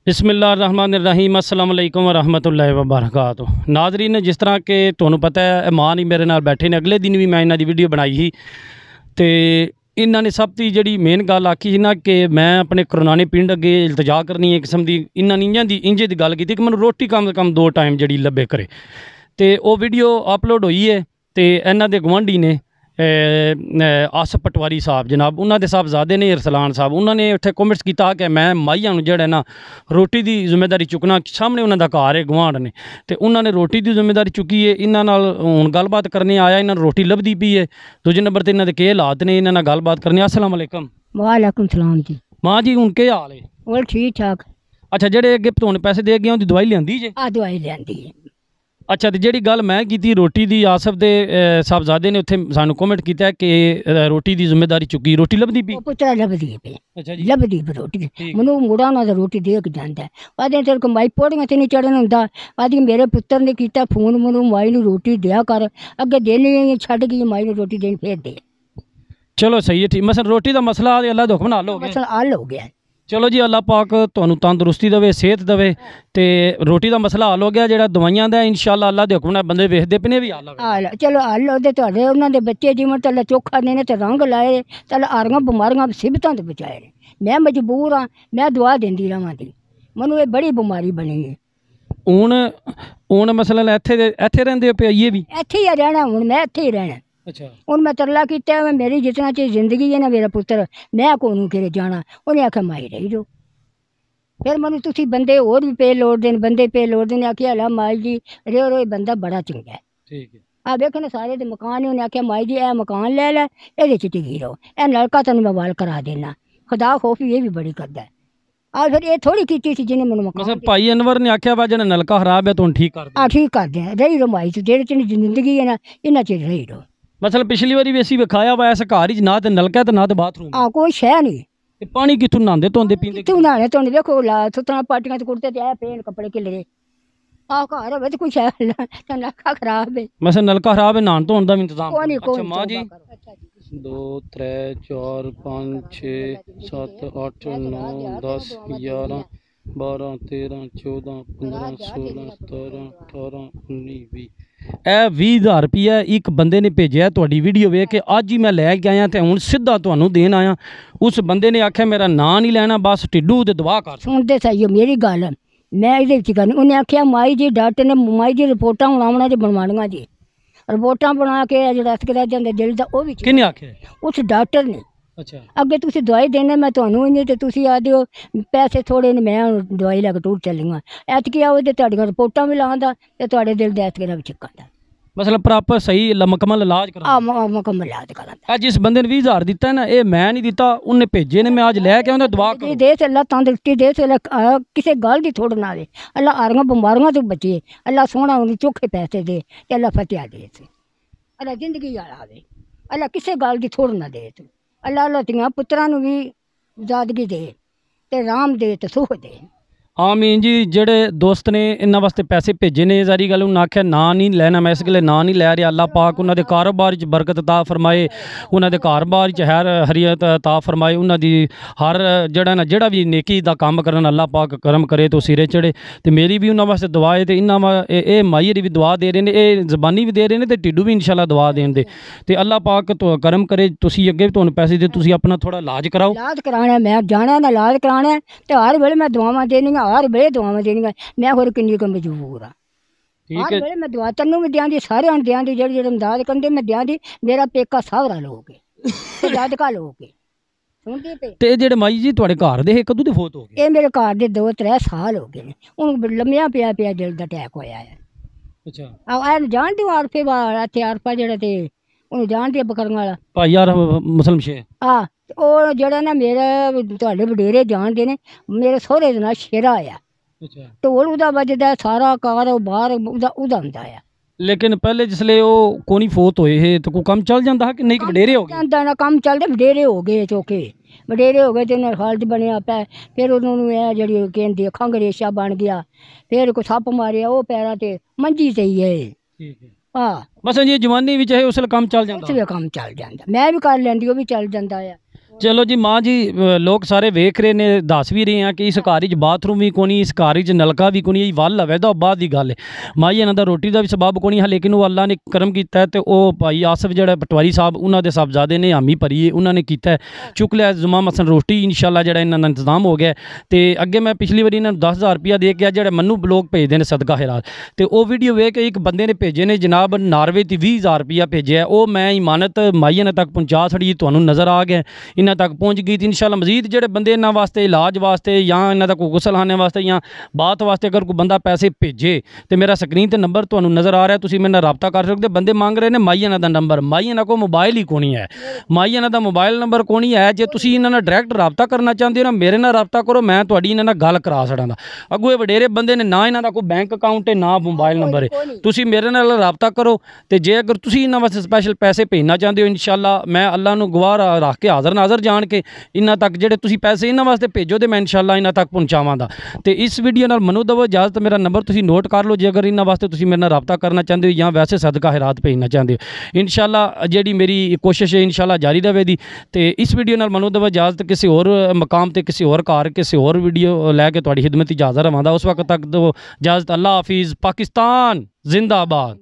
बिस्मिल्लाहिर्रहमानिर्रहीम अस्सलाम वालेकुम वरहमतुल्लाहि वबरकातुह। नाज़रीन, जिस तरह के तुहानू पता है ईमान ही मेरे नाल बैठे ने, अगले दिन भी मैं इन्हां दी वीडियो बनाई ही ते इन्हां ने सब दी जिहड़ी मेन गल आखी ही ना कि मैं अपने करोनाने पिंड अगे इल्तजा करनी है किस्म दी, इन्हां ने इंजे दी गल कीती कि मैनूं रोटी कम से कम 2 टाइम जिहड़ी लब्भे करे। ते वो वीडियो अपलोड हुई है ते इन्हां दे गवांढी ने आस पटवारी साहब जनाब, उन्होंने साहबजादे ने अरसलान साहब, उन्होंने उत्थे कमेंट्स किया कि मैं माइयां नूं जिहड़ा ना रोटी की जिम्मेदारी चुकना, सामने उन्होंने घर है गवांढ ने, तो उन्होंने रोटी की जिम्मेदारी चुकी है। इन्हां नाल हुण गलबात करने आया, इन्हां नूं रोटी लभदी पई है। दूजे नंबर ते इन्हां दे के हालात ने, इन्हां नाल गलबात करने। अस्सलाम वालेकुम। वालेकुम सलाम जी। माँ जी हुण के हाल है? और ठीक ठाक। अच्छा, जेहड़े अगे तुहानूं पैसे दे गए उहदी दवाई लिआंदी जे? दवाई लिआंदी है। अच्छा, तो जी गल मैं की रोटी की, आसफ दे साहबजादे ने उत्थे सानू कमेंट किया कि रोटी की जिम्मेदारी चुकी, रोटी लभदी पई? पुत्रा लभदी पे। अच्छा जी, लभदी पे रोटी। मैनू मुड़ा ना रोटी दे के जांदा है। आदे तेरे को माई पौड़ियां ते नहीं चढ़न हुंदा। आदि मेरे पुत्र ने किया फोन, मैनू माई नू रोटी दिया कर, अगे देनी छड्ड गई माई नू रोटी देनी, फिर दे। चलो सही है, ठीक। मसला रोटी का मसला अल्लाह दा हुक्म नाल हो गया, मसला हल हो गया। चलो जी, अल्लाह पाक तुहानू तंदुरुस्ती देवे, सेहत देवे, ते रोटी का मसला हल हो गया। जेड़ा दवाइयां दा इंशाअल्लाह अल्लाह दे हुक्म नाल बंदे वेखदे पे ने भी हल होवे। चलो हल होदे तुहाडे उन्हां दे बच्चे जीवन तले चोखा ने ते रंग लाए, तले आरियां बीमारियां मुसीबतां ते बचाए ने। मैं मजबूर हाँ, मैं दुआ देंदी रहां दी, मैनू ये बड़ी बीमारी बनी है। हुण मसलन इत्थे रहिंदे पे, ये भी इत्थे ही रहना, हुण मैं इत्थे ही रहना। अच्छा, हुण मैं तरला किया, मेरी जितना चीज जिंदगी है ना, मेरा पुत्र मैं कोनू किरे जाना। उन्हें आख्या माई रही जो, फिर मैं तुसी बंदे होर भी पे लोड़ देन, बंदे पे लोड़ देन। आख्या ला माई जी रे रो, बंदा बड़ा चंगा है, ठीक है। आ वेख ना सारे दे मकान। उन्हें आख्या माई जी ए मकान ले लै, एदे च टिकी रहो, ए नलका तेन मैं वाल करा देना। खुदा खौफ ये भी बड़ी करदा है। आ फिर ये थोड़ी कीती सी जिन्हें मैनू मकान। भाई अनवर ने आख्या वा जेड़ा नलका खराब है तो ठीक कर दे। ठीक कर दे, रही रहो माई तू, जेड़े तेरी जिंदगी है ना इन्ना चिर रही रहो। मतलब पिछली बारी भी असीं विखाया वा, इस घर च ना तो नलका ते ना तो बाथरूम, कोई शह नहीं। पानी कित्थों नहांदे धोंदे पींदे? कित्थों नहाने धोने, देखो ला सुतना पाटियां ते कुर्ते ते ऐ पेन कपड़े किलरे। घर होवे ते कोई शह नलका खराब है। मतलब नलका खराब है, नहान धोन दा भी इंतजाम? कोई नहीं। अच्छा माँ जी, 2 3 4 5 6 7 8 9 10 11 12 13 14 15 16 17 18 19 20 20,000 रुपया एक बंदे ने भेजा तुहाडी वीडियो वेख के। अज ही मैं लैके आया तो हुण सीधा तुहानू देन आया। उस बंदे ने आख्या मेरा नां नहीं लेना, बस टिड्डू ते दुआ कर। सुनते सही हो मेरी गल, मैं ये करनी। उन्हें आख्या माई जी डॉक्टर ने माई जी रिपोर्टा हूँ आमना जी बनवानियां जी, रिपोर्टा बना के जो रह जाते दिल का वो भी किन्ने आख्या? उस डॉक्टर ने। अच्छा, अगे तुसी दवाई देने, मैं तुहानू इन्नी ते तुसी आदे हो पैसे थोड़े ने, मैं दवाई लैके टूर चली हाँ। ऐतकी आओ तो तुहाडियां रिपोर्टां भी लांदा ते तुहाडे दिल दे ऐतकी भी चिक्कांदा। मतलब प्रॉपर सही मुकम्मल इलाज करा? मुकम्मल इलाज करा। जिस बंदे ने 20,000 दिता है ना, ये मैं नहीं दिता, उन्हें भेजे ने। मैं आज लैके आया, दुआ करो दे अल्लाह तंदुरुस्ती दे, किसी गल की थोड़ ना आवे। अल्लाह आरियां बीमारियां तो बचे, अल्लाह सोहना उन्हें चोखे पैसे दे, अल्लाह फतेहा दे, अल्लाह जिंदगी आवे, अल्लाह किसी गल की थोड़ ना दे। अल्लाह अल्लाह तियां पुत्रां नूं भी ज़ादगी दे ते राम दे ते सुख दे। आमीन जी। जेड़े दोस्त ने इन्हां वास्ते पैसे भेजे ने, सारी गल उन्हें आख्या ना नहीं लेना, मैं इस गल्ले ना नहीं लै रहा। अल्लाह पाक उन्होंने कारोबार च बरकत अता फरमाए, उन्होंने कारोबार च हैर हरीयत अता फरमाए, उन्होंने हर जेड़ा भी नेकी दा काम करन अल्लाह पाक करम करे तो सिरे चढ़े। तो मेरी भी उन्होंने वास्ते दुआ है। तो इन्होंने माई भी दुआ दे रहे हैं, ये जबानी भी दे रहे हैं, तो टिड्डू भी इंशाल्लाह दुआ देन दे। तो अल्लाह पाक तो करम करे, तुसी अगे भी तुहानू पैसे दे, तुसी अपना थोड़ा इलाज कराओ। इलाज कराना, मैं जाना ना इलाज कराना, तो हर वेले मैं दुआवां देनियां, हर वेले दुआवां देनियां। मैं होर किन्नी क मजबूर हाँ, हर वेले मैं दुआ तन्नू भी देंदी, सारे देंदी, जेड़े जेड़े मदद करदे मैं देंदी। मेरा पेका सावरा लोग है, दादका लोग है, सुनदे पे। ते जेड़े माई जी तुहाडे घर दे कदों दे फोत हो गए? ये मेरे घर दे 2-3 साल हो गए, हुण लम्मिया पिया पिया दिल दा अटैक होया है। अच्छा, जानदे हो आरफे इत्थे आरफा जेड़ा ते उन्हें जानदे बकरियां वाला भाई यार मुस्लिम शेर? हाँ, और जड़ा ना मेरे तुहाडे वडेरे जानते ने, मेरे सहुरे दा नां शेरा आया। अच्छा, ढोल उदा बजदा, सारा कारोबार उदा हुंदा है। लेकिन पहले जिसले वो कोनी फोत होए हे तो कोई कम चल जाता है कि नहीं? वडेरे हो गए? जांदा ना कम चलदे, वडेरे हो गए, चौके वडेरे हो गए ते उन्हें हालत बनया पै। फिर उन्होंने जेहड़ी कहंदे खंघ रेशा बन गया, फिर कोई सप्प मारिया, वो पैरा ते मंजी ते ही है। ठीक है, हाँ, बस जी जवानी भी चाहे उसले काम चल जाता? उसले काम चल जाता, मैं भी कर लैंदी, वो भी चल जाता है। चलो जी माँ जी लोग सारे वेख रहे ने दस भी रहे हैं कि इस घर च बाथरूम भी कोनी, इस घर च नलका भी कोनी, वल लवे तो बाद की गल है। माई इन्हों का रोटी का भी सबब कोनी है, लेकिन वो अल्लाह ने करम किया तो वह भाई आसफ जो पटवारी साहब उन्होंने साहबजादे ने हामी भरी है, उन्होंने किया चुक लिया जुमा मसन रोटी इंशाल्लाह जो इन्होंने इंतजाम हो गया। तो अगे मैं पिछली बारी इन्होंने 10,000 रुपया दे के जो मनु लोग भेजते हैं सदका खैरात, तो वह वीडियो वेख के एक बंदे ने भेजे ने जनाब नार्वे तो 20,000 रुपया भेजे है, वो मैं इमानत माई तक पहुँचा छड़ी, तो नज़र आ गया इन्हों तक पहुँच गई। तो इंशाल्लाह मजीद जोड़े बंदे इन्होंने वास्ते इलाज वास्ते या इन्हों का कोई गुसल खाने वास्ते या बात वास्ते अगर कोई बंदा पैसे भेजे तो मेरा स्क्रीन पर नंबर तो नज़र आ रहा है, तुम मेरे नाल रबता कर सकते। बंदे मांग रहे हैं माई इन्हों का नंबर, माई इन्हों को मोबाइल ही कोनी है, माई इन्हों का मोबाइल नंबर कोनी है। जो तुम इन्होंने डायरैक्ट रबता करना चाहते हो ना मेरे नाल रबता करो, मैं तुहाडी इन्हों नाल गल करा छड़ांगा। अगों वडेरे बंदे ने ना इन्हों का कोई बैंक अकाउंट है ना मोबाइल नंबर है, तुम मेरे नाल रबता करो। तो जे अगर तुम इन्हों वास्ते स्पैशल पैसे भेजना चाहते हो इंशाल्लाह मैं अल्लाह नूं गवाह रख के हाज़र नाज़र जान के इन्हों तक जेडे तुसीं पैसे इन्हों वास्ते भेजो तो मैं इंशाल्लाह इन्हों तक पहुँचावांगा। तो इस वीडियो नाल मनु दवो इजाज़त, मेरा नंबर तुसीं नोट कर लो जे अगर इन्हों वास्ते तुसीं मेरे नाल रबता करना चाहते हो या वैसे सदका खैरात भेजना चाहते हो। इंशाल्लाह जी मेरी कोशिश है इंशाल्लाह जारी रहेगी। तो इस वीडियो नाल मनु दवो इजाज़त, किसी होर मकाम ते किसी होर घर किसी होर वीडियो लैके तुहाडी खिदमत च हाज़र रहांगा। उस वक्त तक दो इजाज़त, अल्लाह हाफिज़। पाकिस्तान जिंदाबाद।